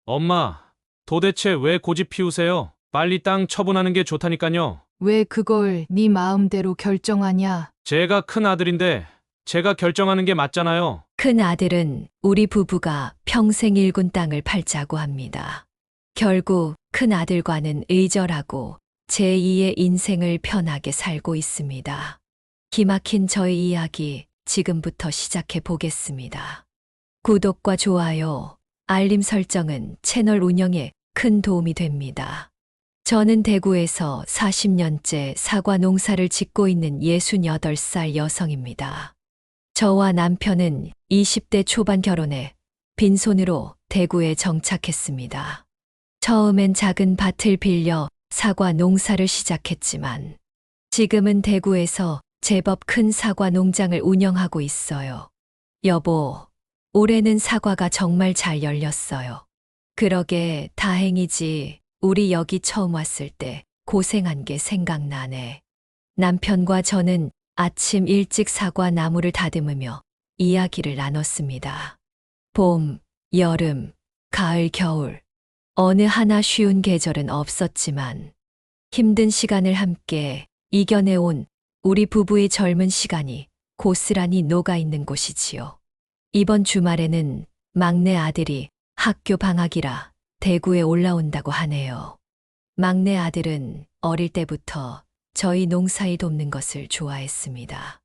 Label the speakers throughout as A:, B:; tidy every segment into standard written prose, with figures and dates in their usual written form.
A: 엄마, 도대체 왜 고집 피우세요? 빨리 땅 처분하는 게 좋다니까요.
B: 왜 그걸 네 마음대로 결정하냐?
A: 제가 큰 아들인데 제가 결정하는 게 맞잖아요.
C: 큰 아들은 우리 부부가 평생 일군 땅을 팔자고 합니다. 결국 큰 아들과는 의절하고 제2의 인생을 편하게 살고 있습니다. 기막힌 저의 이야기 지금부터 시작해 보겠습니다. 구독과 좋아요, 알림 설정은 채널 운영에 큰 도움이 됩니다. 저는 대구에서 40년째 사과 농사를 짓고 있는 68살 여성입니다. 저와 남편은 20대 초반 결혼해 빈손으로 대구에 정착했습니다. 처음엔 작은 밭을 빌려 사과 농사를 시작했지만 지금은 대구에서 제법 큰 사과 농장을 운영하고 있어요. 여보, 올해는 사과가 정말 잘 열렸어요. 그러게 다행이지. 우리 여기 처음 왔을 때 고생한 게 생각나네. 남편과 저는 아침 일찍 사과 나무를 다듬으며 이야기를 나눴습니다. 봄, 여름, 가을, 겨울. 어느 하나 쉬운 계절은 없었지만 힘든 시간을 함께 이겨내온 우리 부부의 젊은 시간이 고스란히 녹아있는 곳이지요. 이번 주말에는 막내 아들이 학교 방학이라 대구에 올라온다고 하네요. 막내 아들은 어릴 때부터 저희 농사일 돕는 것을 좋아했습니다.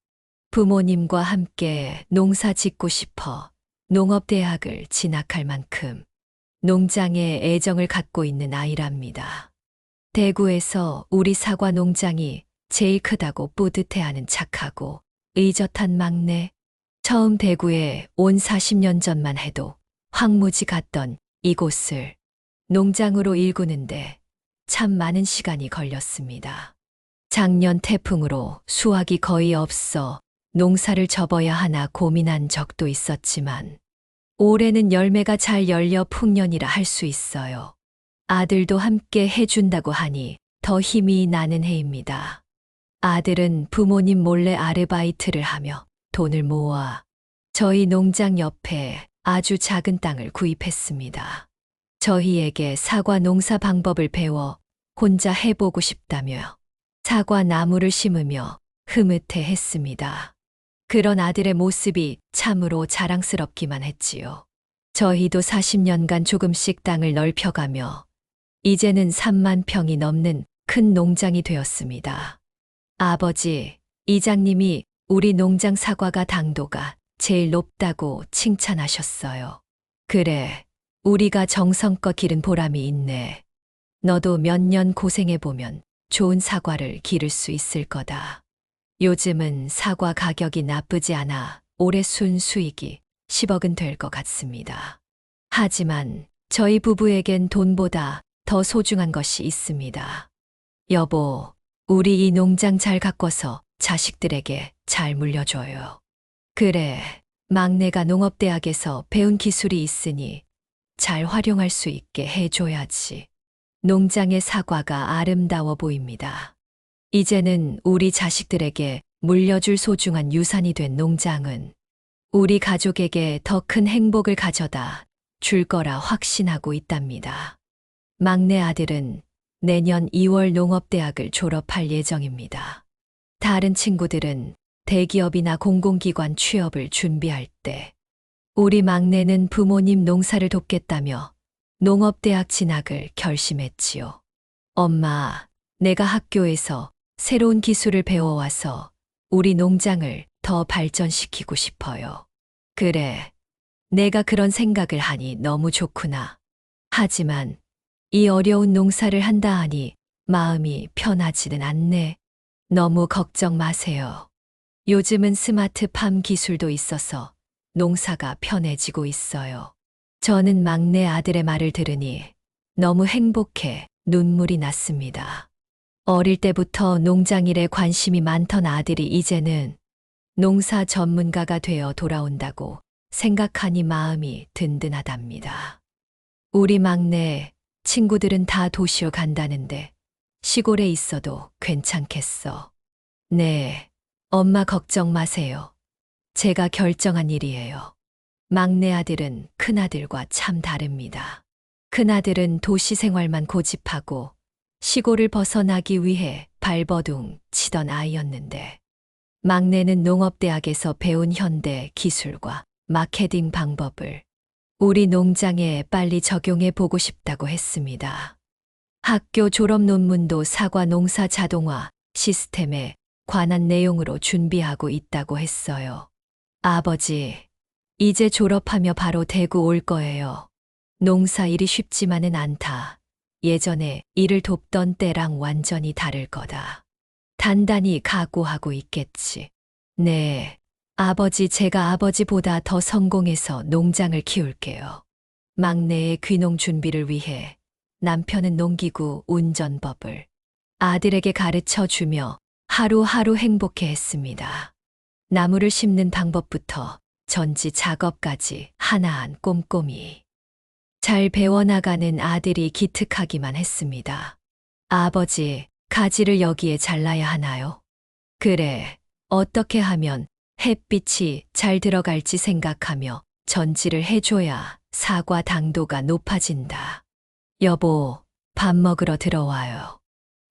C: 부모님과 함께 농사 짓고 싶어 농업대학을 진학할 만큼 농장에 애정을 갖고 있는 아이랍니다. 대구에서 우리 사과 농장이 제일 크다고 뿌듯해하는 착하고 의젓한 막내. 처음 대구에 온 40년 전만 해도 황무지 같던 이곳을 농장으로 일구는데 참 많은 시간이 걸렸습니다. 작년 태풍으로 수확이 거의 없어 농사를 접어야 하나 고민한 적도 있었지만 올해는 열매가 잘 열려 풍년이라 할 수 있어요. 아들도 함께 해준다고 하니 더 힘이 나는 해입니다. 아들은 부모님 몰래 아르바이트를 하며 돈을 모아 저희 농장 옆에 아주 작은 땅을 구입했습니다. 저희에게 사과 농사 방법을 배워 혼자 해보고 싶다며 사과 나무를 심으며 흐뭇해 했습니다. 그런 아들의 모습이 참으로 자랑스럽기만 했지요. 저희도 40년간 조금씩 땅을 넓혀가며 이제는 3만 평이 넘는 큰 농장이 되었습니다. 아버지, 이장님이 우리 농장 사과가 당도가 제일 높다고 칭찬하셨어요. 그래, 우리가 정성껏 기른 보람이 있네. 너도 몇 년 고생해보면 좋은 사과를 기를 수 있을 거다. 요즘은 사과 가격이 나쁘지 않아 올해 순수익이 10억은 될 것 같습니다. 하지만 저희 부부에겐 돈보다 더 소중한 것이 있습니다. 여보, 우리 이 농장 잘 가꿔서 자식들에게 잘 물려줘요. 그래, 막내가 농업대학에서 배운 기술이 있으니 잘 활용할 수 있게 해줘야지. 농장의 사과가 아름다워 보입니다. 이제는 우리 자식들에게 물려줄 소중한 유산이 된 농장은 우리 가족에게 더 큰 행복을 가져다 줄 거라 확신하고 있답니다. 막내 아들은 내년 2월 농업대학을 졸업할 예정입니다. 다른 친구들은 대기업이나 공공기관 취업을 준비할 때 우리 막내는 부모님 농사를 돕겠다며 농업대학 진학을 결심했지요. 엄마, 내가 학교에서 새로운 기술을 배워와서 우리 농장을 더 발전시키고 싶어요. 그래, 내가 그런 생각을 하니 너무 좋구나. 하지만 이 어려운 농사를 한다 하니 마음이 편하지는 않네. 너무 걱정 마세요. 요즘은 스마트팜 기술도 있어서 농사가 편해지고 있어요. 저는 막내 아들의 말을 들으니 너무 행복해 눈물이 났습니다. 어릴 때부터 농장일에 관심이 많던 아들이 이제는 농사 전문가가 되어 돌아온다고 생각하니 마음이 든든하답니다. 우리 막내 친구들은 다 도시로 간다는데 시골에 있어도 괜찮겠어. 네, 엄마 걱정 마세요. 제가 결정한 일이에요. 막내 아들은 큰아들과 참 다릅니다. 큰아들은 도시 생활만 고집하고 시골을 벗어나기 위해 발버둥 치던 아이였는데, 막내는 농업대학에서 배운 현대 기술과 마케팅 방법을 우리 농장에 빨리 적용해 보고 싶다고 했습니다. 학교 졸업 논문도 사과 농사 자동화 시스템에 관한 내용으로 준비하고 있다고 했어요. 아버지, 이제 졸업하며 바로 대구 올 거예요. 농사 일이 쉽지만은 않다. 예전에 일을 돕던 때랑 완전히 다를 거다. 단단히 각오하고 있겠지. 네, 아버지, 제가 아버지보다 더 성공해서 농장을 키울게요. 막내의 귀농 준비를 위해 남편은 농기구 운전법을 아들에게 가르쳐 주며 하루하루 행복해 했습니다. 나무를 심는 방법부터 전지 작업까지 하나한 꼼꼼히 잘 배워나가는 아들이 기특하기만 했습니다. 아버지, 가지를 여기에 잘라야 하나요? 그래, 어떻게 하면 햇빛이 잘 들어갈지 생각하며 전지를 해줘야 사과 당도가 높아진다. 여보, 밥 먹으러 들어와요.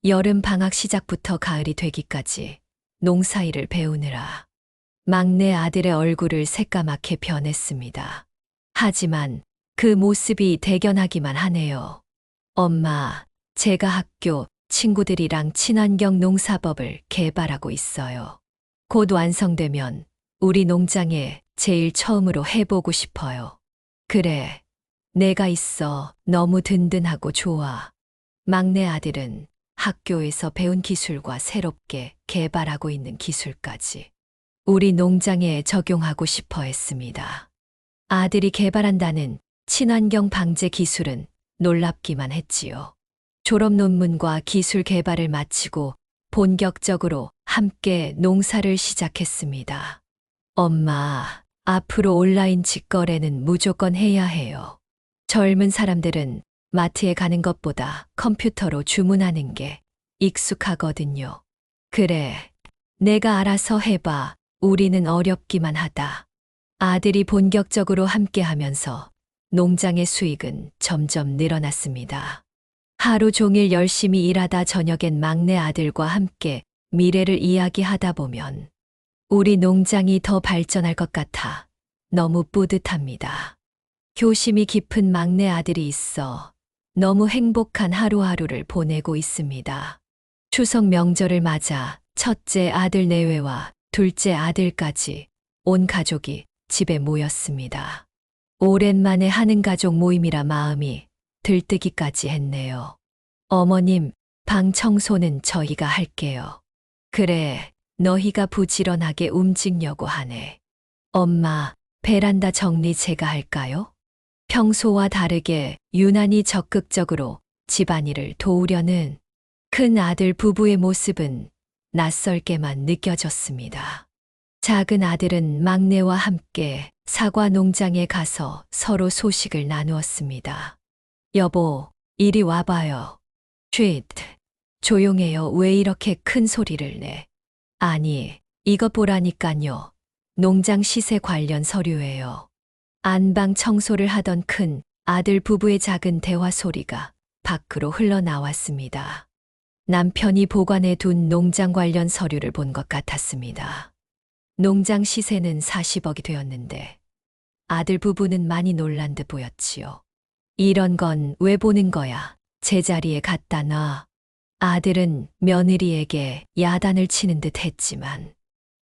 C: 여름 방학 시작부터 가을이 되기까지 농사일을 배우느라 막내 아들의 얼굴을 새까맣게 변했습니다. 하지만 그 모습이 대견하기만 하네요. 엄마, 제가 학교 친구들이랑 친환경 농사법을 개발하고 있어요. 곧 완성되면 우리 농장에 제일 처음으로 해보고 싶어요. 그래, 내가 있어 너무 든든하고 좋아. 막내 아들은 학교에서 배운 기술과 새롭게 개발하고 있는 기술까지 우리 농장에 적용하고 싶어 했습니다. 아들이 개발한다는 친환경 방제 기술은 놀랍기만 했지요. 졸업 논문과 기술 개발을 마치고 본격적으로 함께 농사를 시작했습니다. 엄마, 앞으로 온라인 직거래는 무조건 해야 해요. 젊은 사람들은 마트에 가는 것보다 컴퓨터로 주문하는 게 익숙하거든요. 그래, 내가 알아서 해봐. 우리는 어렵기만 하다. 아들이 본격적으로 함께 하면서 농장의 수익은 점점 늘어났습니다. 하루 종일 열심히 일하다 저녁엔 막내 아들과 함께 미래를 이야기하다 보면 우리 농장이 더 발전할 것 같아 너무 뿌듯합니다. 효심이 깊은 막내 아들이 있어 너무 행복한 하루하루를 보내고 있습니다. 추석 명절을 맞아 첫째 아들 내외와 둘째 아들까지 온 가족이 집에 모였습니다. 오랜만에 하는 가족 모임이라 마음이 들뜨기까지 했네요. 어머님, 방 청소는 저희가 할게요. 그래, 너희가 부지런하게 움직려고 하네. 엄마, 베란다 정리 제가 할까요? 평소와 다르게 유난히 적극적으로 집안일을 도우려는 큰 아들 부부의 모습은 낯설게만 느껴졌습니다. 작은 아들은 막내와 함께 사과 농장에 가서 서로 소식을 나누었습니다. 여보, 이리 와봐요. 쉿, 조용해요. 왜 이렇게 큰 소리를 내? 아니, 이것 보라니깐요. 농장 시세 관련 서류예요. 안방 청소를 하던 큰 아들 부부의 작은 대화 소리가 밖으로 흘러나왔습니다. 남편이 보관해 둔 농장 관련 서류를 본 것 같았습니다. 농장 시세는 40억이 되었는데 아들 부부는 많이 놀란 듯 보였지요. 이런 건 왜 보는 거야? 제자리에 갖다 놔. 아들은 며느리에게 야단을 치는 듯 했지만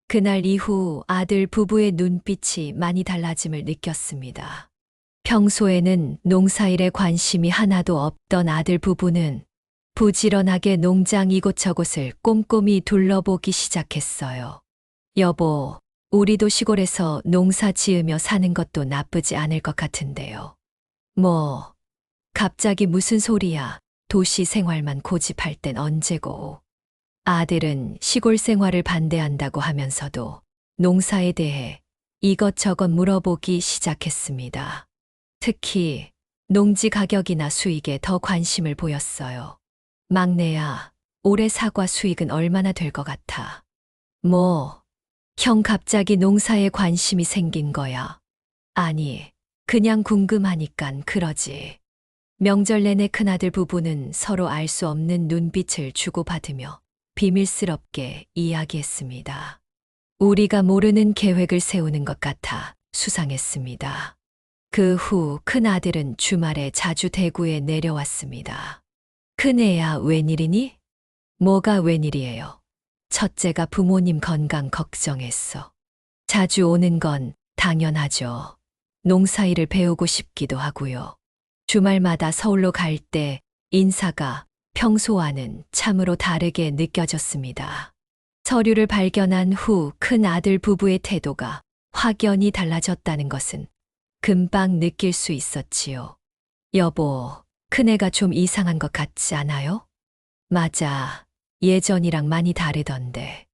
C: 그날 이후 아들 부부의 눈빛이 많이 달라짐을 느꼈습니다. 평소에는 농사일에 관심이 하나도 없던 아들 부부는 부지런하게 농장 이곳저곳을 꼼꼼히 둘러보기 시작했어요. 여보, 우리도 시골에서 농사 지으며 사는 것도 나쁘지 않을 것 같은데요. 뭐, 갑자기 무슨 소리야. 도시 생활만 고집할 땐 언제고. 아들은 시골 생활을 반대한다고 하면서도 농사에 대해 이것저것 물어보기 시작했습니다. 특히 농지 가격이나 수익에 더 관심을 보였어요. 막내야, 올해 사과 수익은 얼마나 될 것 같아? 뭐, 형 갑자기 농사에 관심이 생긴 거야. 아니, 그냥 궁금하니깐 그러지. 명절 내내 큰아들 부부는 서로 알 수 없는 눈빛을 주고받으며 비밀스럽게 이야기했습니다. 우리가 모르는 계획을 세우는 것 같아 수상했습니다. 그 후 큰아들은 주말에 자주 대구에 내려왔습니다. 큰애야, 웬일이니? 뭐가 웬일이에요? 첫째가 부모님 건강 걱정했어. 자주 오는 건 당연하죠. 농사일을 배우고 싶기도 하고요. 주말마다 서울로 갈 때 인사가 평소와는 참으로 다르게 느껴졌습니다. 서류를 발견한 후 큰 아들 부부의 태도가 확연히 달라졌다는 것은 금방 느낄 수 있었지요. 여보, 큰애가 좀 이상한 것 같지 않아요? 맞아. 예전이랑 많이 다르던데.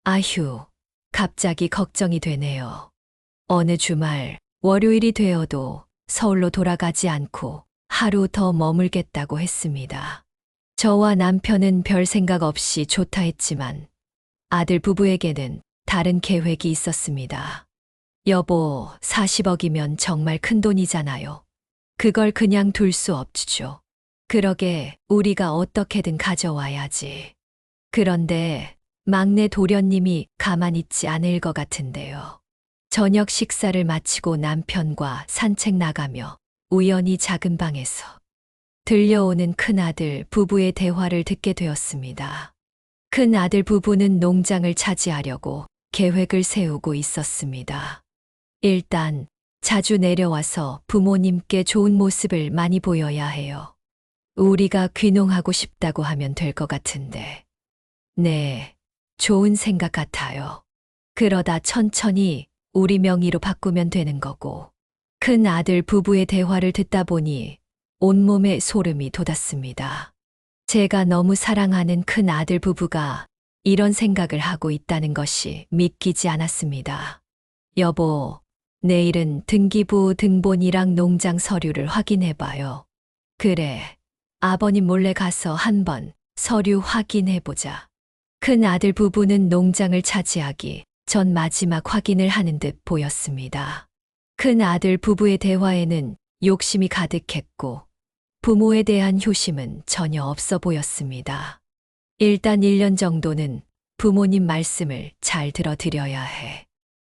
C: 아휴, 갑자기 걱정이 되네요. 어느 주말, 월요일이 되어도 서울로 돌아가지 않고 하루 더 머물겠다고 했습니다. 저와 남편은 별 생각 없이 좋다 했지만 아들 부부에게는 다른 계획이 있었습니다. 여보, 40억이면 정말 큰 돈이잖아요. 그걸 그냥 둘 수 없죠. 그러게 우리가 어떻게든 가져와야지. 그런데 막내 도련님이 가만히 있지 않을 것 같은데요. 저녁 식사를 마치고 남편과 산책 나가며 우연히 작은 방에서 들려오는 큰아들 부부의 대화를 듣게 되었습니다. 큰아들 부부는 농장을 차지하려고 계획을 세우고 있었습니다. 일단 자주 내려와서 부모님께 좋은 모습을 많이 보여야 해요. 우리가 귀농하고 싶다고 하면 될 것 같은데. 네, 좋은 생각 같아요. 그러다 천천히 우리 명의로 바꾸면 되는 거고. 큰 아들 부부의 대화를 듣다 보니 온몸에 소름이 돋았습니다. 제가 너무 사랑하는 큰 아들 부부가 이런 생각을 하고 있다는 것이 믿기지 않았습니다. 여보, 내일은 등기부 등본이랑 농장 서류를 확인해봐요. 그래, 아버님 몰래 가서 한번 서류 확인해보자. 큰 아들 부부는 농장을 차지하기 전 마지막 확인을 하는 듯 보였습니다. 큰 아들 부부의 대화에는 욕심이 가득했고 부모에 대한 효심은 전혀 없어 보였습니다. 일단 1년 정도는 부모님 말씀을 잘 들어드려야 해.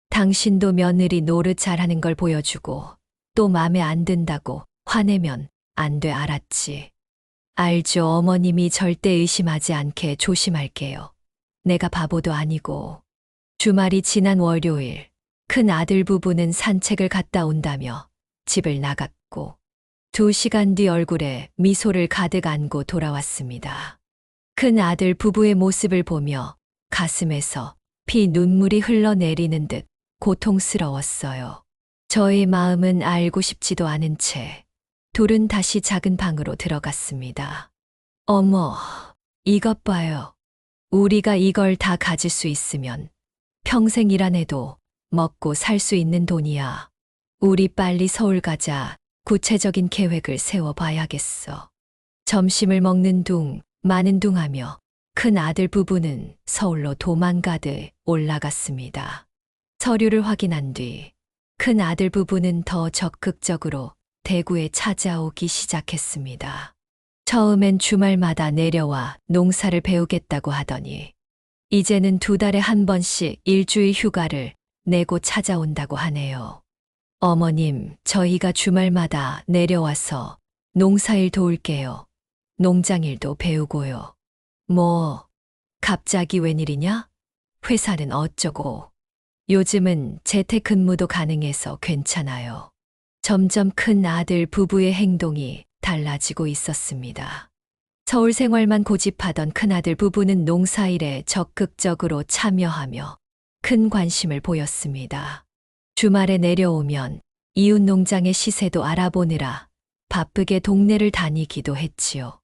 C: 당신도 며느리 노릇 잘하는 걸 보여주고 또 맘에 안 든다고 화내면 안 돼, 알았지? 알죠. 어머님이 절대 의심하지 않게 조심할게요. 내가 바보도 아니고. 주말이 지난 월요일, 큰 아들 부부는 산책을 갔다 온다며 집을 나갔고 2시간 뒤 얼굴에 미소를 가득 안고 돌아왔습니다. 큰 아들 부부의 모습을 보며 가슴에서 피 눈물이 흘러내리는 듯 고통스러웠어요. 저의 마음은 알고 싶지도 않은 채 둘은 다시 작은 방으로 들어갔습니다. 어머, 이것 봐요. 우리가 이걸 다 가질 수 있으면 평생 일 안 해도 먹고 살 수 있는 돈이야. 우리 빨리 서울 가자. 구체적인 계획을 세워봐야겠어. 점심을 먹는 둥, 마는 둥 하며 큰 아들 부부는 서울로 도망가듯 올라갔습니다. 서류를 확인한 뒤 큰 아들 부부는 더 적극적으로 대구에 찾아오기 시작했습니다. 처음엔 주말마다 내려와 농사를 배우겠다고 하더니 이제는 2달에 한 번씩 일주일 휴가를 내고 찾아온다고 하네요. 어머님, 저희가 주말마다 내려와서 농사일 도울게요. 농장일도 배우고요. 뭐, 갑자기 웬일이냐? 회사는 어쩌고. 요즘은 재택근무도 가능해서 괜찮아요. 점점 큰 아들 부부의 행동이 달라지고 있었습니다. 서울 생활만 고집하던 큰아들 부부는 농사일에 적극적으로 참여하며 큰 관심을 보였습니다. 주말에 내려오면 이웃 농장의 시세도 알아보느라 바쁘게 동네를 다니기도 했지요.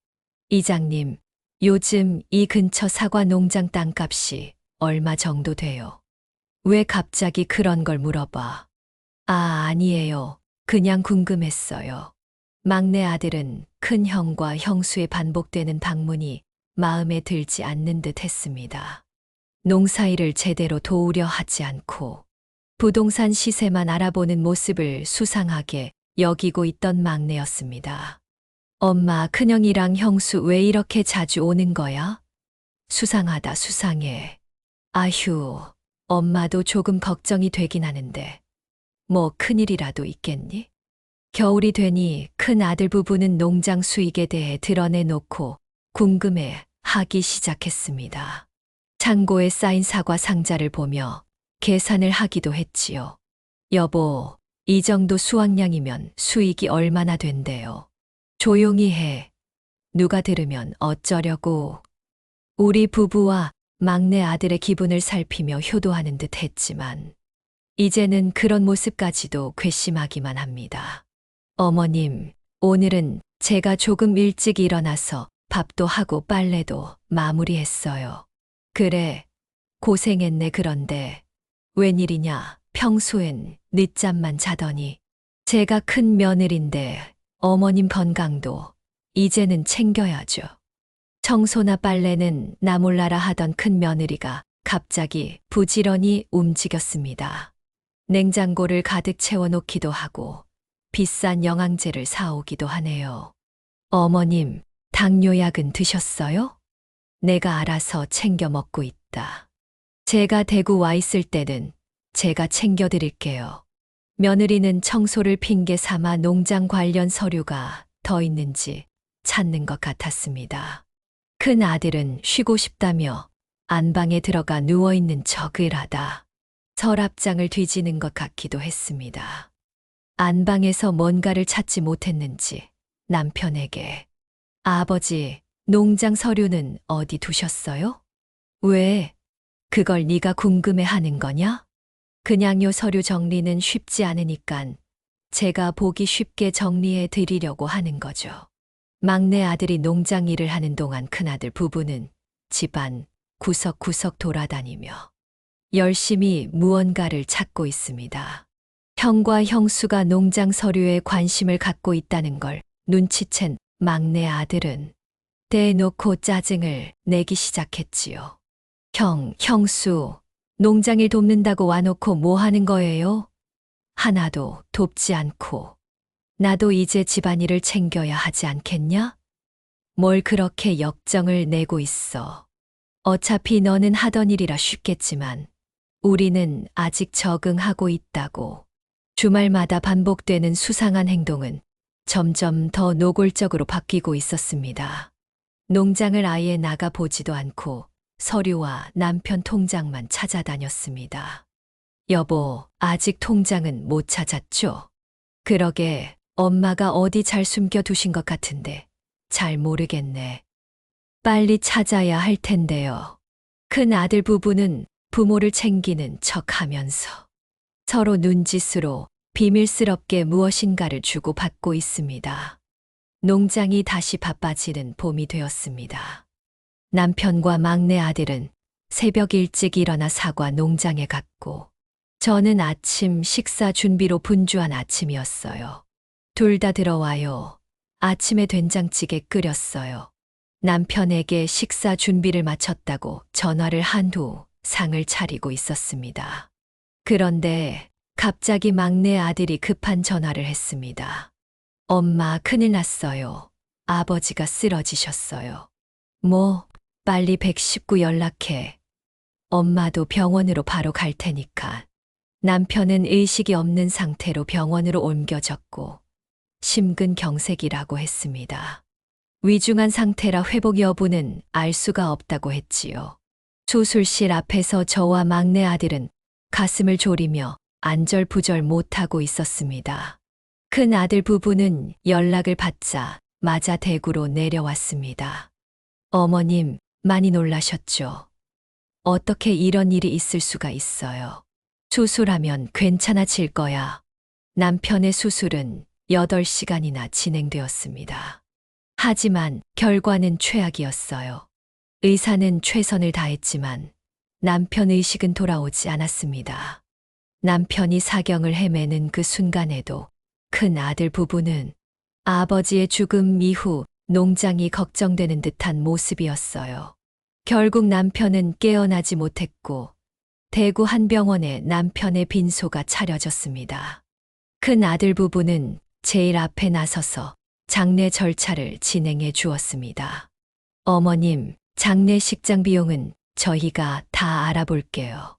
C: 이장님, 요즘 이 근처 사과 농장 땅값이 얼마 정도 돼요? 왜 갑자기 그런 걸 물어봐? 아, 아니에요. 그냥 궁금했어요. 막내 아들은 큰 형과 형수의 반복되는 방문이 마음에 들지 않는 듯 했습니다. 농사일을 제대로 도우려 하지 않고 부동산 시세만 알아보는 모습을 수상하게 여기고 있던 막내였습니다. 엄마, 큰형이랑 형수 왜 이렇게 자주 오는 거야? 수상하다, 수상해. 아휴, 엄마도 조금 걱정이 되긴 하는데. 뭐 큰일이라도 있겠니? 겨울이 되니 큰 아들 부부는 농장 수익에 대해 드러내놓고 궁금해 하기 시작했습니다. 창고에 쌓인 사과 상자를 보며 계산을 하기도 했지요. 여보, 이 정도 수확량이면 수익이 얼마나 된대요. 조용히 해. 누가 들으면 어쩌려고. 우리 부부와 막내 아들의 기분을 살피며 효도하는 듯 했지만 이제는 그런 모습까지도 괘씸하기만 합니다. 어머님, 오늘은 제가 조금 일찍 일어나서 밥도 하고 빨래도 마무리했어요. 그래, 고생했네. 그런데 웬일이냐? 평소엔 늦잠만 자더니. 제가 큰 며느린데 어머님 건강도 이제는 챙겨야죠. 청소나 빨래는 나 몰라라 하던 큰 며느리가 갑자기 부지런히 움직였습니다. 냉장고를 가득 채워놓기도 하고 비싼 영양제를 사오기도 하네요. 어머님, 당뇨약은 드셨어요? 내가 알아서 챙겨 먹고 있다. 제가 대구 와 있을 때는 제가 챙겨드릴게요. 며느리는 청소를 핑계 삼아 농장 관련 서류가 더 있는지 찾는 것 같았습니다. 큰 아들은 쉬고 싶다며 안방에 들어가 누워있는 척을 하다 서랍장을 뒤지는 것 같기도 했습니다. 안방에서 뭔가를 찾지 못했는지 남편에게 아버지, 농장 서류는 어디 두셨어요? 왜? 그걸 네가 궁금해하는 거냐? 그냥요. 서류 정리는 쉽지 않으니깐 제가 보기 쉽게 정리해 드리려고 하는 거죠. 막내 아들이 농장 일을 하는 동안 큰아들 부부는 집안 구석구석 돌아다니며 열심히 무언가를 찾고 있습니다. 형과 형수가 농장 서류에 관심을 갖고 있다는 걸 눈치챈 막내 아들은 대놓고 짜증을 내기 시작했지요. 형수, 농장일 돕는다고 와놓고 뭐 하는 거예요? 하나도 돕지 않고 나도 이제 집안일을 챙겨야 하지 않겠냐? 뭘 그렇게 역정을 내고 있어. 어차피 너는 하던 일이라 쉽겠지만 우리는 아직 적응하고 있다고. 주말마다 반복되는 수상한 행동은 점점 더 노골적으로 바뀌고 있었습니다. 농장을 아예 나가보지도 않고 서류와 남편 통장만 찾아다녔습니다. 여보, 아직 통장은 못 찾았죠? 그러게, 엄마가 어디 잘 숨겨두신 것 같은데 잘 모르겠네. 빨리 찾아야 할 텐데요. 큰 아들 부부는 부모를 챙기는 척 하면서 서로 눈짓으로 비밀스럽게 무엇인가를 주고받고 있습니다. 농장이 다시 바빠지는 봄이 되었습니다. 남편과 막내 아들은 새벽 일찍 일어나 사과 농장에 갔고 저는 아침 식사 준비로 분주한 아침이었어요. 둘 다 들어와요. 아침에 된장찌개 끓였어요. 남편에게 식사 준비를 마쳤다고 전화를 한 후 상을 차리고 있었습니다. 그런데 갑자기 막내 아들이 급한 전화를 했습니다. 엄마, 큰일 났어요. 아버지가 쓰러지셨어요. 뭐, 빨리 119 연락해. 엄마도 병원으로 바로 갈 테니까. 남편은 의식이 없는 상태로 병원으로 옮겨졌고 심근경색이라고 했습니다. 위중한 상태라 회복 여부는 알 수가 없다고 했지요. 수술실 앞에서 저와 막내 아들은 가슴을 졸이며 안절부절 못하고 있었습니다. 큰 아들 부부는 연락을 받자마자 대구로 내려왔습니다. 어머님, 많이 놀라셨죠? 어떻게 이런 일이 있을 수가 있어요. 수술하면 괜찮아질 거야. 남편의 수술은 8시간이나 진행되었습니다. 하지만 결과는 최악이었어요. 의사는 최선을 다했지만 남편 의식은 돌아오지 않았습니다. 남편이 사경을 헤매는 그 순간에도 큰 아들 부부는 아버지의 죽음 이후 농장이 걱정되는 듯한 모습이었어요. 결국 남편은 깨어나지 못했고 대구 한 병원에 남편의 빈소가 차려졌습니다. 큰 아들 부부는 제일 앞에 나서서 장례 절차를 진행해 주었습니다. 어머님, 장례식장 비용은 저희가 다 알아볼게요.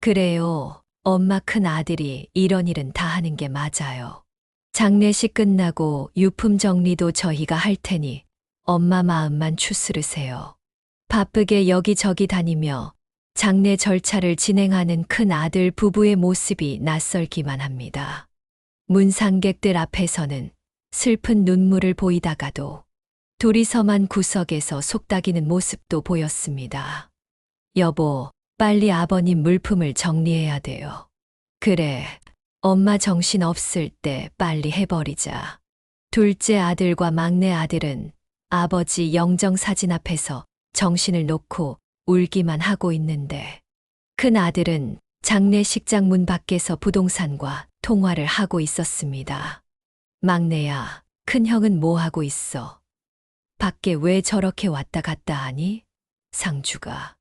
C: 그래요. 엄마 큰 아들이 이런 일은 다 하는 게 맞아요. 장례식 끝나고 유품 정리도 저희가 할 테니 엄마 마음만 추스르세요. 바쁘게 여기저기 다니며 장례 절차를 진행하는 큰 아들 부부의 모습이 낯설기만 합니다. 문상객들 앞에서는 슬픈 눈물을 보이다가도 둘이서만 구석에서 속닥이는 모습도 보였습니다. 여보, 빨리 아버님 물품을 정리해야 돼요. 그래, 엄마 정신 없을 때 빨리 해버리자. 둘째 아들과 막내 아들은 아버지 영정사진 앞에서 정신을 놓고 울기만 하고 있는데 큰 아들은 장례식장 문 밖에서 부동산과 통화를 하고 있었습니다. 막내야, 큰형은 뭐 하고 있어? 밖에 왜 저렇게 왔다 갔다 하니? 상주가.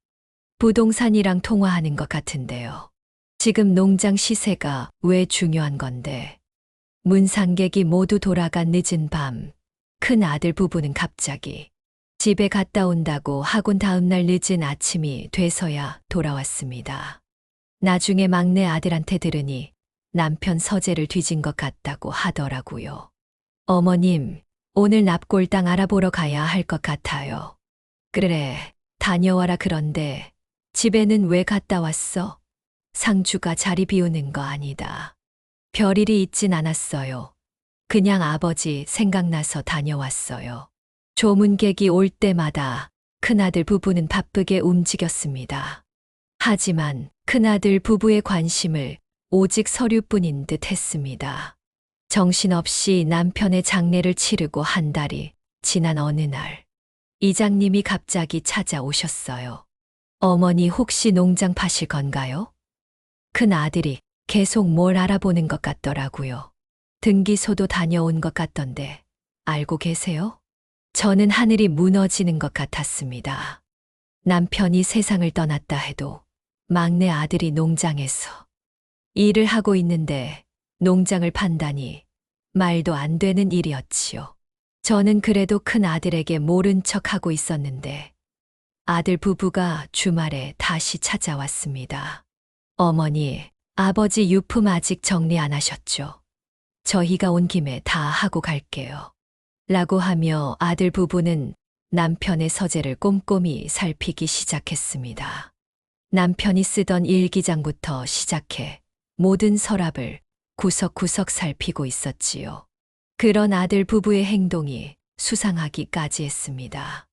C: 부동산이랑 통화하는 것 같은데요. 지금 농장 시세가 왜 중요한 건데? 문상객이 모두 돌아간 늦은 밤, 큰 아들 부부는 갑자기 집에 갔다 온다고 하곤 다음날 늦은 아침이 돼서야 돌아왔습니다. 나중에 막내 아들한테 들으니 남편 서재를 뒤진 것 같다고 하더라고요. 어머님, 오늘 납골당 알아보러 가야 할 것 같아요. 그래, 다녀와라. 그런데 집에는 왜 갔다 왔어? 상주가 자리 비우는 거 아니다. 별일이 있진 않았어요. 그냥 아버지 생각나서 다녀왔어요. 조문객이 올 때마다 큰아들 부부는 바쁘게 움직였습니다. 하지만 큰아들 부부의 관심을 오직 서류뿐인 듯 했습니다. 정신없이 남편의 장례를 치르고 한 달이 지난 어느 날, 이장님이 갑자기 찾아오셨어요. 어머니 혹시 농장 파실 건가요? 큰 아들이 계속 뭘 알아보는 것 같더라고요. 등기소도 다녀온 것 같던데 알고 계세요? 저는 하늘이 무너지는 것 같았습니다. 남편이 세상을 떠났다 해도 막내 아들이 농장에서 일을 하고 있는데 농장을 판다니 말도 안 되는 일이었지요. 저는 그래도 큰 아들에게 모른 척하고 있었는데 아들 부부가 주말에 다시 찾아왔습니다. 어머니, 아버지 유품 아직 정리 안 하셨죠? 저희가 온 김에 다 하고 갈게요. 라고 하며 아들 부부는 남편의 서재를 꼼꼼히 살피기 시작했습니다. 남편이 쓰던 일기장부터 시작해 모든 서랍을 구석구석 살피고 있었지요. 그런 아들 부부의 행동이 수상하기까지 했습니다.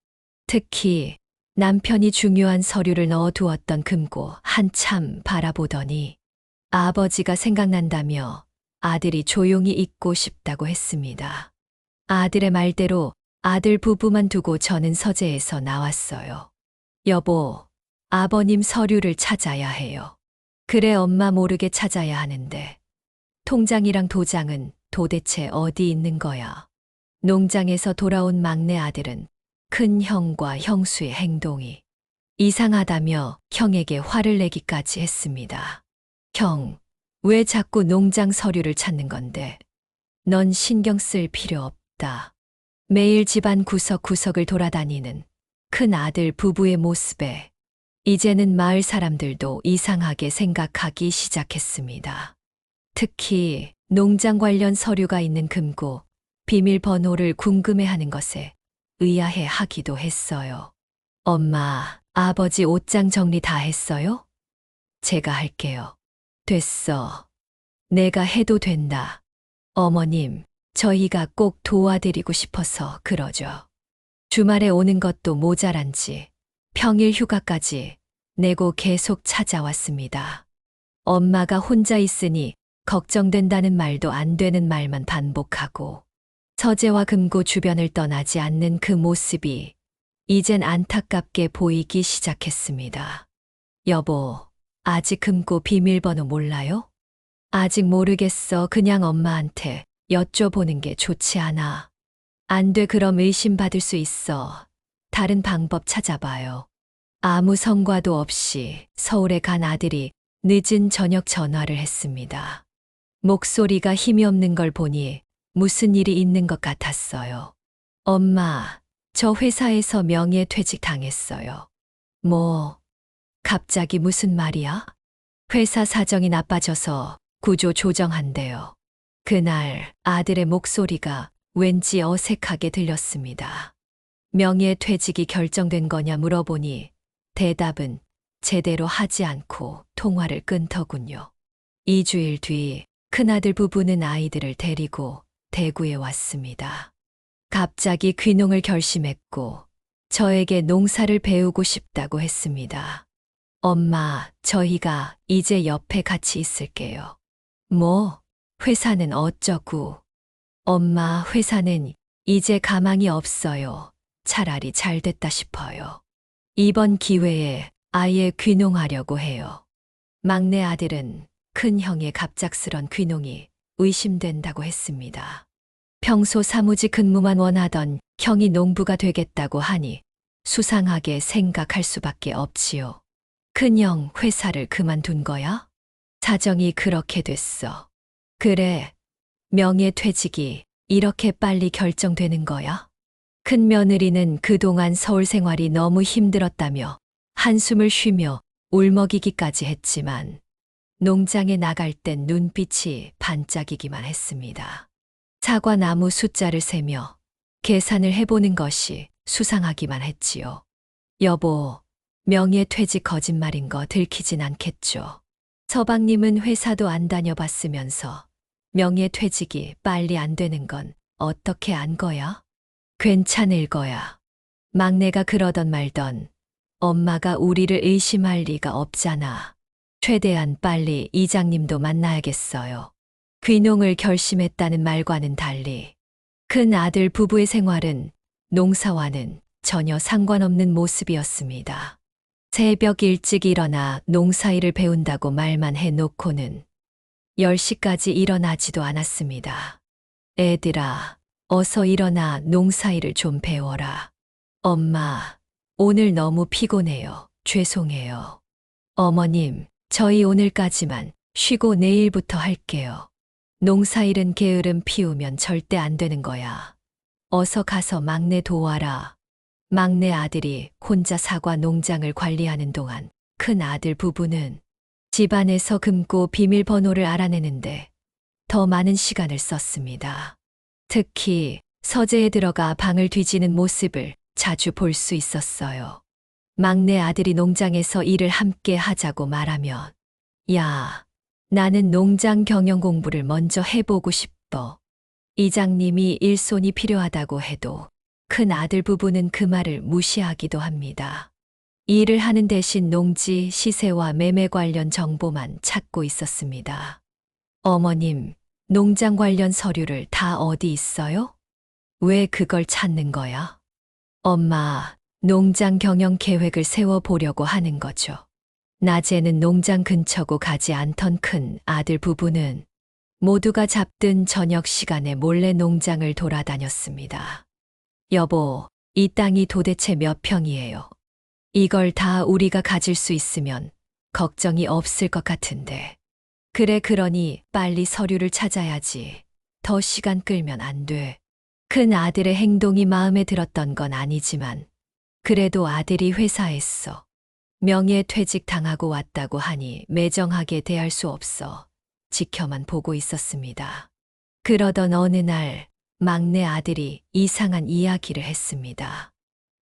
C: 특히 남편이 중요한 서류를 넣어두었던 금고 한참 바라보더니 아버지가 생각난다며 아들이 조용히 있고 싶다고 했습니다. 아들의 말대로 아들 부부만 두고 저는 서재에서 나왔어요. 여보, 아버님 서류를 찾아야 해요. 그래, 엄마 모르게 찾아야 하는데 통장이랑 도장은 도대체 어디 있는 거야? 농장에서 돌아온 막내 아들은 큰 형과 형수의 행동이 이상하다며 형에게 화를 내기까지 했습니다. 형, 왜 자꾸 농장 서류를 찾는 건데? 넌 신경 쓸 필요 없다. 매일 집안 구석구석을 돌아다니는 큰 아들 부부의 모습에 이제는 마을 사람들도 이상하게 생각하기 시작했습니다. 특히 농장 관련 서류가 있는 금고, 비밀번호를 궁금해하는 것에 의아해 하기도 했어요. 엄마, 아버지 옷장 정리 다 했어요? 제가 할게요. 됐어. 내가 해도 된다. 어머님, 저희가 꼭 도와드리고 싶어서 그러죠. 주말에 오는 것도 모자란지 평일 휴가까지 내고 계속 찾아왔습니다. 엄마가 혼자 있으니 걱정된다는 말도 안 되는 말만 반복하고 서재와 금고 주변을 떠나지 않는 그 모습이 이젠 안타깝게 보이기 시작했습니다. 여보, 아직 금고 비밀번호 몰라요? 아직 모르겠어. 그냥 엄마한테 여쭤보는 게 좋지 않아. 안 돼. 그럼 의심받을 수 있어. 다른 방법 찾아봐요. 아무 성과도 없이 서울에 간 아들이 늦은 저녁 전화를 했습니다. 목소리가 힘이 없는 걸 보니 무슨 일이 있는 것 같았어요. 엄마, 저 회사에서 명예퇴직 당했어요. 뭐, 갑자기 무슨 말이야? 회사 사정이 나빠져서 구조 조정한대요. 그날 아들의 목소리가 왠지 어색하게 들렸습니다. 명예퇴직이 결정된 거냐 물어보니 대답은 제대로 하지 않고 통화를 끊더군요. 2주일 뒤 큰아들 부부는 아이들을 데리고 대구에 왔습니다. 갑자기 귀농을 결심했고 저에게 농사를 배우고 싶다고 했습니다. 엄마, 저희가 이제 옆에 같이 있을게요. 뭐, 회사는 어쩌고? 엄마, 회사는 이제 가망이 없어요. 차라리 잘 됐다 싶어요. 이번 기회에 아예 귀농하려고 해요. 막내 아들은 큰형의 갑작스런 귀농이 의심된다고 했습니다. 평소 사무직 근무만 원하던 형이 농부가 되겠다고 하니 수상하게 생각할 수밖에 없지요. 큰형 회사를 그만둔 거야? 사정이 그렇게 됐어. 그래, 명예퇴직이 이렇게 빨리 결정되는 거야? 큰 며느리는 그동안 서울 생활이 너무 힘들었다며 한숨을 쉬며 울먹이기까지 했지만 농장에 나갈 땐 눈빛이 반짝이기만 했습니다. 사과나무 숫자를 세며 계산을 해보는 것이 수상하기만 했지요. 여보, 명예퇴직 거짓말인 거 들키진 않겠죠. 서방님은 회사도 안 다녀봤으면서 명예퇴직이 빨리 안 되는 건 어떻게 안 거야? 괜찮을 거야. 막내가 그러던 말던 엄마가 우리를 의심할 리가 없잖아. 최대한 빨리 이장님도 만나야겠어요. 귀농을 결심했다는 말과는 달리 큰 아들 부부의 생활은 농사와는 전혀 상관없는 모습이었습니다. 새벽 일찍 일어나 농사일을 배운다고 말만 해놓고는 10시까지 일어나지도 않았습니다. 애들아, 어서 일어나 농사일을 좀 배워라. 엄마, 오늘 너무 피곤해요. 죄송해요. 어머님, 저희 오늘까지만 쉬고 내일부터 할게요. 농사일은 게으름 피우면 절대 안 되는 거야. 어서 가서 막내 도와라. 막내 아들이 혼자 사과 농장을 관리하는 동안 큰 아들 부부는 집안에서 금고 비밀번호를 알아내는데 더 많은 시간을 썼습니다. 특히 서재에 들어가 방을 뒤지는 모습을 자주 볼 수 있었어요. 막내 아들이 농장에서 일을 함께 하자고 말하면 야, 나는 농장 경영 공부를 먼저 해보고 싶어. 이장님이 일손이 필요하다고 해도 큰 아들 부부는 그 말을 무시하기도 합니다. 일을 하는 대신 농지 시세와 매매 관련 정보만 찾고 있었습니다. 어머님, 농장 관련 서류를 다 어디 있어요? 왜 그걸 찾는 거야? 엄마, 농장 경영 계획을 세워보려고 하는 거죠. 낮에는 농장 근처고 가지 않던 큰 아들 부부는 모두가 잡든 저녁 시간에 몰래 농장을 돌아다녔습니다. 여보, 이 땅이 도대체 몇 평이에요? 이걸 다 우리가 가질 수 있으면 걱정이 없을 것 같은데. 그래, 그러니 빨리 서류를 찾아야지. 더 시간 끌면 안 돼. 큰 아들의 행동이 마음에 들었던 건 아니지만 그래도 아들이 회사에서 명예퇴직 당하고 왔다고 하니 매정하게 대할 수 없어 지켜만 보고 있었습니다. 그러던 어느 날 막내 아들이 이상한 이야기를 했습니다.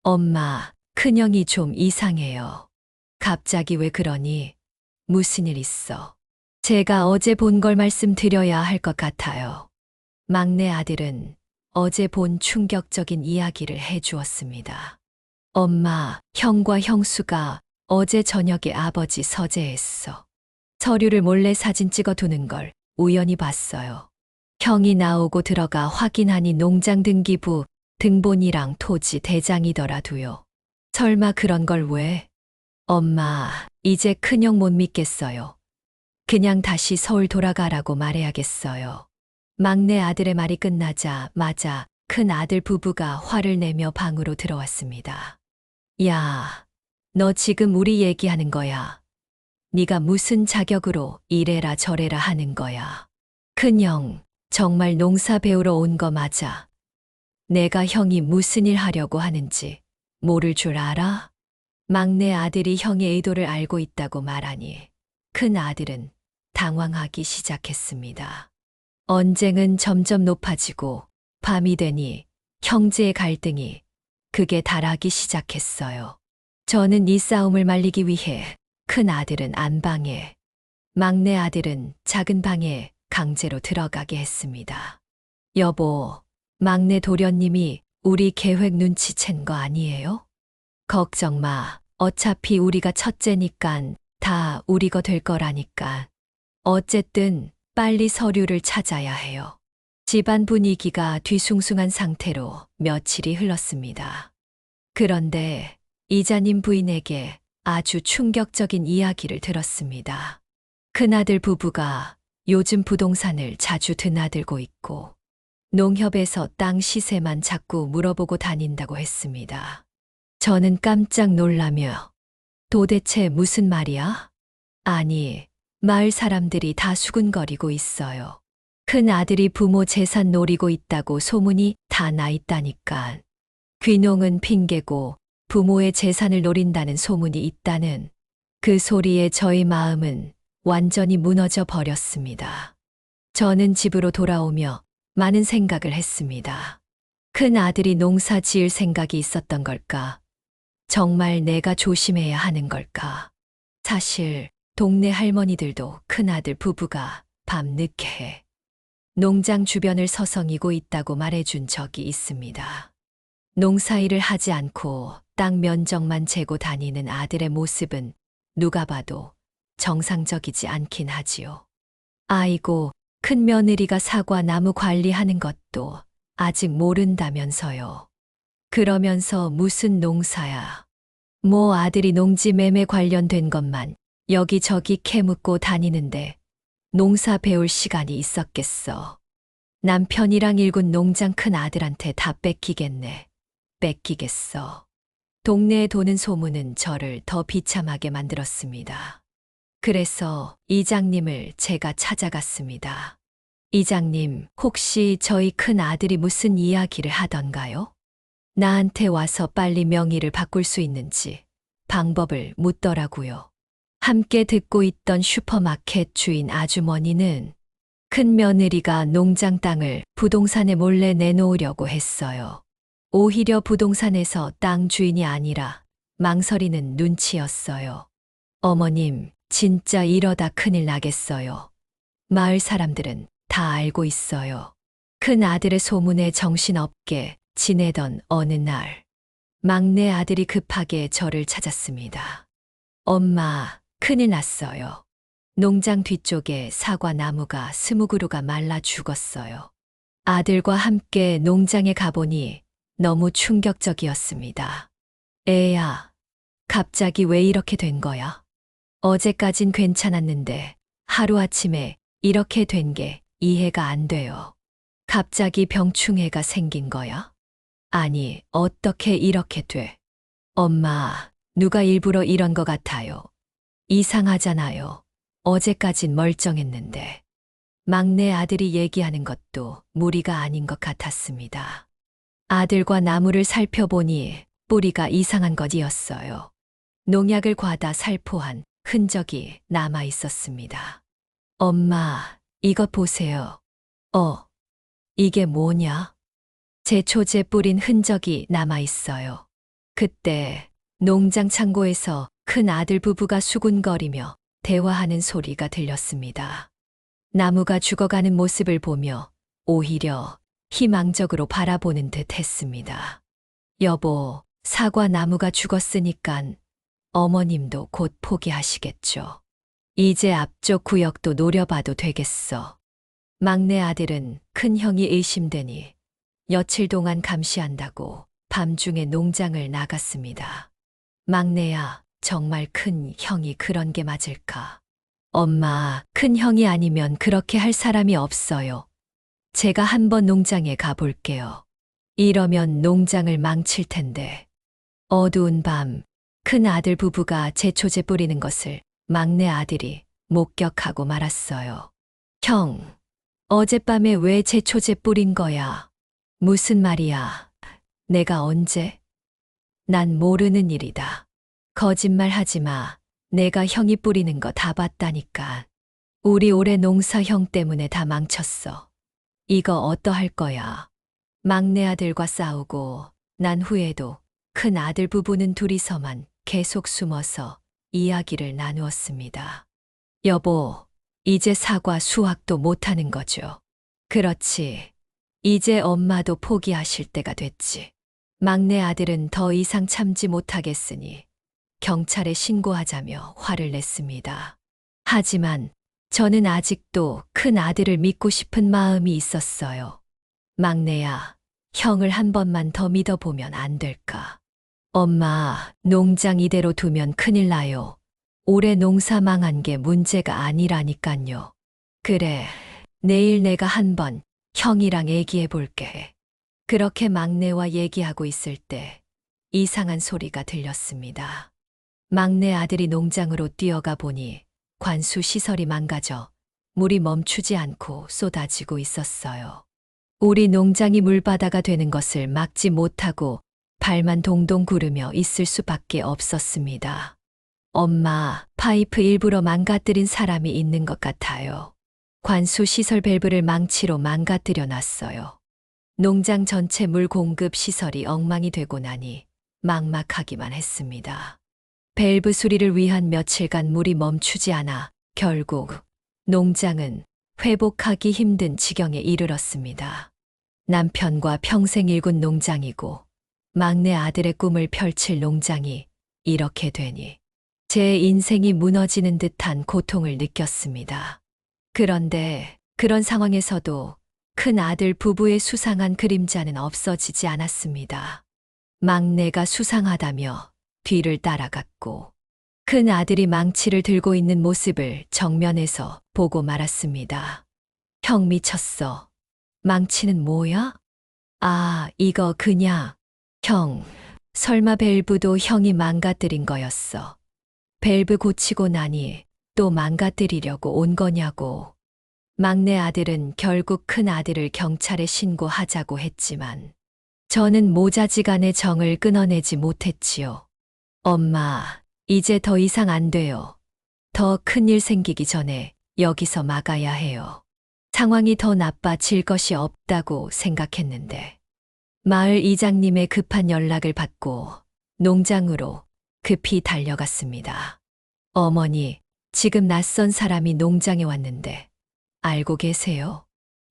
C: 엄마, 큰형이 좀 이상해요. 갑자기 왜 그러니? 무슨 일 있어? 제가 어제 본 걸 말씀드려야 할 것 같아요. 막내 아들은 어제 본 충격적인 이야기를 해주었습니다. 엄마, 형과 형수가 어제 저녁에 아버지 서재에서 서류를 몰래 사진 찍어 두는 걸 우연히 봤어요. 형이 나오고 들어가 확인하니 농장 등기부 등본이랑 토지 대장이더라도요. 설마 그런 걸 왜? 엄마, 이제 큰형 못 믿겠어요. 그냥 다시 서울 돌아가라고 말해야겠어요. 막내 아들의 말이 끝나자마자 큰 아들 부부가 화를 내며 방으로 들어왔습니다. 야, 너 지금 우리 얘기하는 거야. 네가 무슨 자격으로 이래라 저래라 하는 거야. 큰형, 정말 농사 배우러 온 거 맞아. 내가 형이 무슨 일 하려고 하는지 모를 줄 알아? 막내 아들이 형의 의도를 알고 있다고 말하니 큰 아들은 당황하기 시작했습니다. 언쟁은 점점 높아지고 밤이 되니 형제의 갈등이 극에 달하기 시작했어요. 저는 이 싸움을 말리기 위해 큰 아들은 안방에, 막내 아들은 작은 방에 강제로 들어가게 했습니다. 여보, 막내 도련님이 우리 계획 눈치챈 거 아니에요? 걱정 마. 어차피 우리가 첫째니깐 다 우리 거 될 거라니까. 어쨌든 빨리 서류를 찾아야 해요. 집안 분위기가 뒤숭숭한 상태로 며칠이 흘렀습니다. 그런데 이자님 부인에게 아주 충격적인 이야기를 들었습니다. 큰아들 부부가 요즘 부동산을 자주 드나들고 있고 농협에서 땅 시세만 자꾸 물어보고 다닌다고 했습니다. 저는 깜짝 놀라며 도대체 무슨 말이야? 아니, 마을 사람들이 다 수군거리고 있어요. 큰 아들이 부모 재산 노리고 있다고 소문이 다 나 있다니까. 귀농은 핑계고 부모의 재산을 노린다는 소문이 있다는 그 소리에 저희 마음은 완전히 무너져 버렸습니다. 저는 집으로 돌아오며 많은 생각을 했습니다. 큰 아들이 농사 지을 생각이 있었던 걸까? 정말 내가 조심해야 하는 걸까? 사실 동네 할머니들도 큰아들 부부가 밤늦게 농장 주변을 서성이고 있다고 말해준 적이 있습니다. 농사일을 하지 않고 땅 면적만 재고 다니는 아들의 모습은 누가 봐도 정상적이지 않긴 하지요. 아이고, 큰 며느리가 사과 나무 관리하는 것도 아직 모른다면서요. 그러면서 무슨 농사야. 뭐 아들이 농지 매매 관련된 것만 여기저기 캐묻고 다니는데 농사 배울 시간이 있었겠어. 남편이랑 일군 농장 큰 아들한테 다 뺏기겠네. 뺏기겠어. 동네에 도는 소문은 저를 더 비참하게 만들었습니다. 그래서 이장님을 제가 찾아갔습니다. 이장님, 혹시 저희 큰 아들이 무슨 이야기를 하던가요? 나한테 와서 빨리 명의를 바꿀 수 있는지 방법을 묻더라고요. 함께 듣고 있던 슈퍼마켓 주인 아주머니는 큰 며느리가 농장 땅을 부동산에 몰래 내놓으려고 했어요. 오히려 부동산에서 땅 주인이 아니라 망설이는 눈치였어요. 어머님, 진짜 이러다 큰일 나겠어요. 마을 사람들은 다 알고 있어요. 큰 아들의 소문에 정신없게 지내던 어느 날, 막내 아들이 급하게 저를 찾았습니다. 엄마, 큰일 났어요. 농장 뒤쪽에 사과 나무가 20그루가 말라 죽었어요. 아들과 함께 농장에 가보니 너무 충격적이었습니다. 애야, 갑자기 왜 이렇게 된 거야? 어제까진 괜찮았는데 하루아침에 이렇게 된 게 이해가 안 돼요. 갑자기 병충해가 생긴 거야? 아니, 어떻게 이렇게 돼? 엄마, 누가 일부러 이런 것 같아요. 이상하잖아요. 어제까진 멀쩡했는데. 막내 아들이 얘기하는 것도 무리가 아닌 것 같았습니다. 아들과 나무를 살펴보니 뿌리가 이상한 것이었어요. 농약을 과다 살포한 흔적이 남아 있었습니다. 엄마, 이것 보세요. 이게 뭐냐? 제초제 뿌린 흔적이 남아 있어요. 그때 농장 창고에서 큰 아들 부부가 수군거리며 대화하는 소리가 들렸습니다. 나무가 죽어가는 모습을 보며 오히려 희망적으로 바라보는 듯 했습니다. 여보, 사과 나무가 죽었으니깐 어머님도 곧 포기하시겠죠. 이제 앞쪽 구역도 노려봐도 되겠어. 막내 아들은 큰 형이 의심되니 며칠 동안 감시한다고 밤중에 농장을 나갔습니다. 막내야, 정말 큰 형이 그런 게 맞을까? 엄마, 큰 형이 아니면 그렇게 할 사람이 없어요. 제가 한번 농장에 가볼게요. 이러면 농장을 망칠 텐데. 어두운 밤, 큰 아들 부부가 제초제 뿌리는 것을 막내 아들이 목격하고 말았어요. 형, 어젯밤에 왜 제초제 뿌린 거야? 무슨 말이야? 내가 언제? 난 모르는 일이다. 거짓말 하지 마. 내가 형이 뿌리는 거 다 봤다니까. 우리 올해 농사 형 때문에 다 망쳤어. 이거 어떠할 거야? 막내 아들과 싸우고 난 후에도 큰 아들 부부는 둘이서만 계속 숨어서 이야기를 나누었습니다. 여보, 이제 사과 수확도 못하는 거죠. 그렇지. 이제 엄마도 포기하실 때가 됐지. 막내 아들은 더 이상 참지 못하겠으니 경찰에 신고하자며 화를 냈습니다. 하지만 저는 아직도 큰 아들을 믿고 싶은 마음이 있었어요. 막내야, 형을 한 번만 더 믿어보면 안 될까? 엄마, 농장 이대로 두면 큰일 나요. 올해 농사 망한 게 문제가 아니라니깐요. 그래, 내일 내가 한번 형이랑 얘기해 볼게. 그렇게 막내와 얘기하고 있을 때 이상한 소리가 들렸습니다. 막내 아들이 농장으로 뛰어가 보니 관수 시설이 망가져 물이 멈추지 않고 쏟아지고 있었어요. 우리 농장이 물바다가 되는 것을 막지 못하고 발만 동동 구르며 있을 수밖에 없었습니다. 엄마, 파이프 일부러 망가뜨린 사람이 있는 것 같아요. 관수 시설 밸브를 망치로 망가뜨려 놨어요. 농장 전체 물 공급 시설이 엉망이 되고 나니 막막하기만 했습니다. 밸브 수리를 위한 며칠간 물이 멈추지 않아 결국 농장은 회복하기 힘든 지경에 이르렀습니다. 남편과 평생 일군 농장이고 막내 아들의 꿈을 펼칠 농장이 이렇게 되니 제 인생이 무너지는 듯한 고통을 느꼈습니다. 그런데 그런 상황에서도 큰 아들 부부의 수상한 그림자는 없어지지 않았습니다. 막내가 수상하다며 뒤를 따라갔고 큰 아들이 망치를 들고 있는 모습을 정면에서 보고 말았습니다. 형 미쳤어. 망치는 뭐야? 아, 이거 그냥. 형, 설마 밸브도 형이 망가뜨린 거였어. 밸브 고치고 나니 또 망가뜨리려고 온 거냐고. 막내 아들은 결국 큰 아들을 경찰에 신고하자고 했지만 저는 모자지간의 정을 끊어내지 못했지요. 엄마, 이제 더 이상 안 돼요. 더 큰일 생기기 전에 여기서 막아야 해요. 상황이 더 나빠질 것이 없다고 생각했는데 마을 이장님의 급한 연락을 받고 농장으로 급히 달려갔습니다. 어머니, 지금 낯선 사람이 농장에 왔는데 알고 계세요?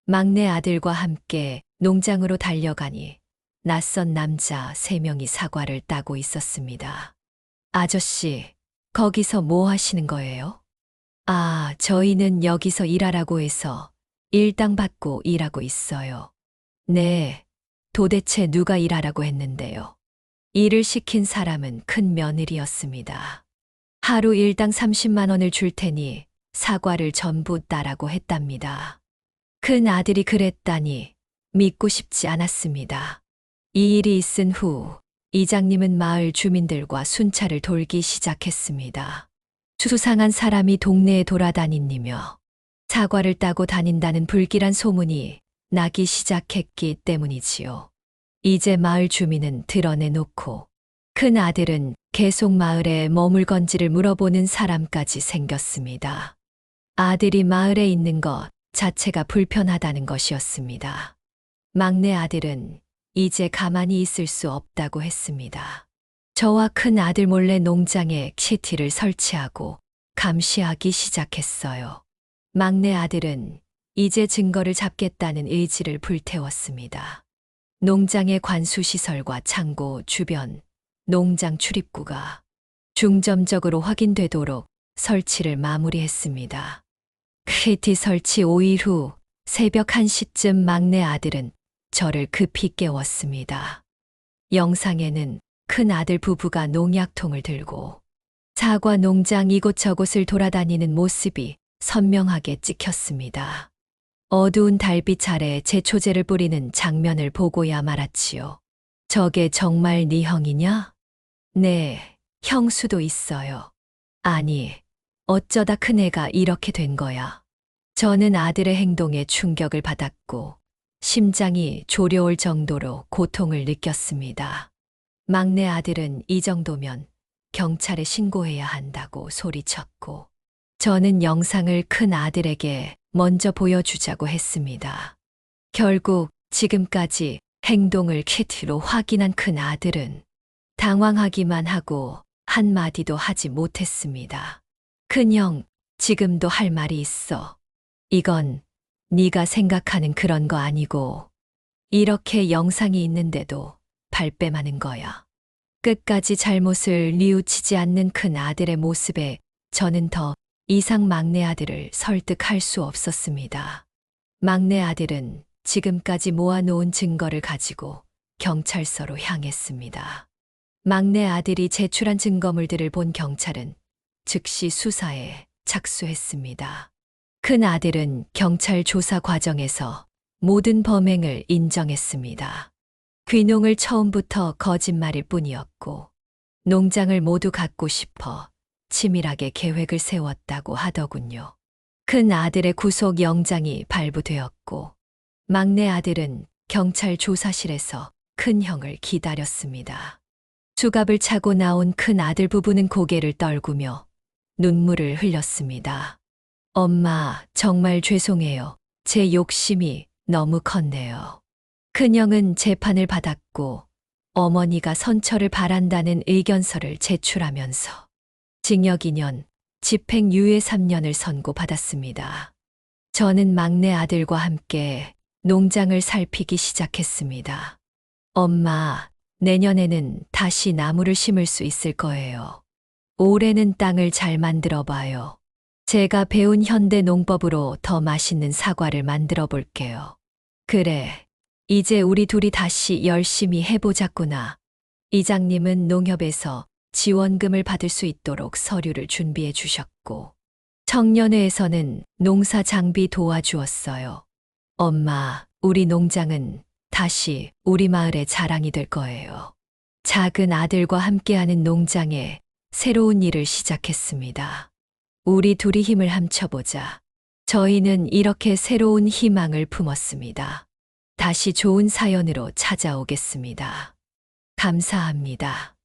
C: 막내 아들과 함께 농장으로 달려가니 낯선 남자 3명이 사과를 따고 있었습니다. 아저씨, 거기서 뭐 하시는 거예요? 아, 저희는 여기서 일하라고 해서 일당 받고 일하고 있어요. 네, 도대체 누가 일하라고 했는데요? 일을 시킨 사람은 큰 며느리였습니다. 하루 일당 30만 원을 줄 테니 사과를 전부 따라고 했답니다. 큰 아들이 그랬다니 믿고 싶지 않았습니다. 이 일이 있은 후 이장님은 마을 주민들과 순찰을 돌기 시작했습니다. 수상한 사람이 동네에 돌아다니며 사과를 따고 다닌다는 불길한 소문이 나기 시작했기 때문이지요. 이제 마을 주민은 드러내놓고 큰 아들은 계속 마을에 머물건지를 물어보는 사람까지 생겼습니다. 아들이 마을에 있는 것 자체가 불편하다는 것이었습니다. 막내 아들은 이제 가만히 있을 수 없다고 했습니다. 저와 큰 아들 몰래 농장에 CCTV를 설치하고 감시하기 시작했어요. 막내 아들은 이제 증거를 잡겠다는 의지를 불태웠습니다. 농장의 관수시설과 창고 주변, 농장 출입구가 중점적으로 확인되도록 설치를 마무리했습니다. CCTV 설치 5일 후 새벽 1시쯤 막내 아들은 저를 급히 깨웠습니다. 영상에는 큰 아들 부부가 농약통을 들고 사과 농장 이곳저곳을 돌아다니는 모습이 선명하게 찍혔습니다. 어두운 달빛 아래 제초제를 뿌리는 장면을 보고야 말았지요. 저게 정말 네 형이냐? 네, 형수도 있어요. 아니, 어쩌다 큰애가 이렇게 된 거야. 저는 아들의 행동에 충격을 받았고 심장이 조려올 정도로 고통을 느꼈습니다. 막내 아들은 이 정도면 경찰에 신고해야 한다고 소리쳤고 저는 영상을 큰 아들에게 먼저 보여주자고 했습니다. 결국 지금까지 행동을 키트로 확인한 큰 아들은 당황하기만 하고 한마디도 하지 못했습니다. 큰형, 지금도 할 말이 있어. 이건 네가 생각하는 그런 거 아니고 이렇게 영상이 있는데도 발뺌하는 거야. 끝까지 잘못을 뉘우치지 않는 큰 아들의 모습에 저는 더 이상 막내 아들을 설득할 수 없었습니다. 막내 아들은 지금까지 모아놓은 증거를 가지고 경찰서로 향했습니다. 막내 아들이 제출한 증거물들을 본 경찰은 즉시 수사에 착수했습니다. 큰 아들은 경찰 조사 과정에서 모든 범행을 인정했습니다. 귀농을 처음부터 거짓말일 뿐이었고 농장을 모두 갖고 싶어 치밀하게 계획을 세웠다고 하더군요. 큰 아들의 구속 영장이 발부되었고 막내 아들은 경찰 조사실에서 큰 형을 기다렸습니다. 수갑을 차고 나온 큰 아들 부부는 고개를 떨구며 눈물을 흘렸습니다. 엄마, 정말 죄송해요. 제 욕심이 너무 컸네요. 큰형은 재판을 받았고 어머니가 선처를 바란다는 의견서를 제출하면서 징역 2년, 집행유예 3년을 선고받았습니다. 저는 막내 아들과 함께 농장을 살피기 시작했습니다. 엄마, 내년에는 다시 나무를 심을 수 있을 거예요. 올해는 땅을 잘 만들어 봐요. 제가 배운 현대 농법으로 더 맛있는 사과를 만들어 볼게요. 그래, 이제 우리 둘이 다시 열심히 해보자꾸나. 이장님은 농협에서 지원금을 받을 수 있도록 서류를 준비해 주셨고, 청년회에서는 농사 장비 도와주었어요. 엄마, 우리 농장은 다시 우리 마을의 자랑이 될 거예요. 작은 아들과 함께하는 농장에 새로운 일을 시작했습니다. 우리 둘이 힘을 합쳐보자. 저희는 이렇게 새로운 희망을 품었습니다. 다시 좋은 사연으로 찾아오겠습니다. 감사합니다.